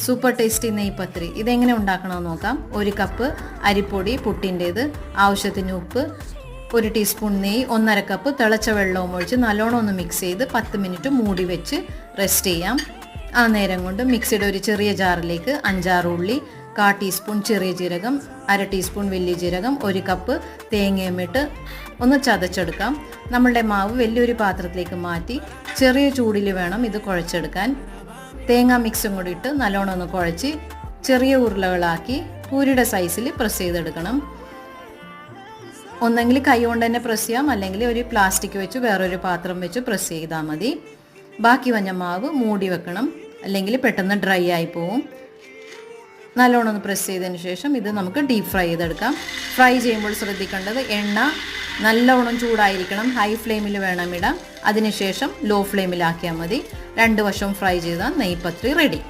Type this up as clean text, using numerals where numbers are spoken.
Super tasty നെയ്പത്രി ഇതെങ്ങനെ ഉണ്ടാക്കണമെന്ന് നോക്കാം. 1 കപ്പ് അരിപ്പൊടി പുട്ടിൻ്റേത്, ആവശ്യത്തിന് ഉപ്പ്, 1 ടീസ്പൂൺ നെയ്യ്, 1/2 കപ്പ് തിളച്ച വെള്ളവും ഒഴിച്ച് നല്ലോണം ഒന്ന് മിക്സ് ചെയ്ത് 10 മിനിറ്റ് മൂടി വെച്ച് റെസ്റ്റ് ചെയ്യാം. ആ നേരം കൊണ്ട് മിക്സിയുടെ ഒരു ചെറിയ ജാറിലേക്ക് 5-6 ഉള്ളി, 1/4 ടീസ്പൂൺ ചെറിയ ജീരകം, 1/2 ടീസ്പൂൺ വലിയ ജീരകം, 1 കപ്പ് തേങ്ങയും ഇട്ട് ഒന്ന് ചതച്ചെടുക്കാം. നമ്മളുടെ മാവ് വലിയൊരു പാത്രത്തിലേക്ക് മാറ്റി ചെറിയ ചൂടിൽ വേണം ഇത് കുഴച്ചെടുക്കാൻ. തേങ്ങ മിക്സും കൂടി ഇട്ട് നല്ലോണം ഒന്ന് കുഴച്ച് ചെറിയ ഉരുളകളാക്കി പൂരിയുടെ സൈസിൽ പ്രസ് ചെയ്തെടുക്കണം. ഒന്നെങ്കിൽ കൈ കൊണ്ട് തന്നെ പ്രസ് ചെയ്യാം, അല്ലെങ്കിൽ ഒരു പ്ലാസ്റ്റിക് വെച്ച് വേറൊരു പാത്രം വെച്ച് പ്രസ് ചെയ്താൽ മതി. ബാക്കി വന്ന മാവ് മൂടി വെക്കണം, അല്ലെങ്കിൽ പെട്ടെന്ന് ഡ്രൈ ആയി പോവും. നല്ലോണം ഒന്ന് പ്രസ് ചെയ്തതിന് ശേഷം ഇത് നമുക്ക് ഡീപ്പ് ഫ്രൈ ചെയ്തെടുക്കാം. ഫ്രൈ ചെയ്യുമ്പോൾ ശ്രദ്ധിക്കേണ്ടത് എണ്ണ നല്ലോണം ചൂടായിരിക്കണം, ഹൈ ഫ്ലെയിമിൽ വേണം ഇടാം. അതിനുശേഷം ലോ ഫ്ലെയിമിലാക്കിയാൽ മതി. 2 വശവും ഫ്രൈ ചെയ്താൽ നെയ്പത്രി റെഡി.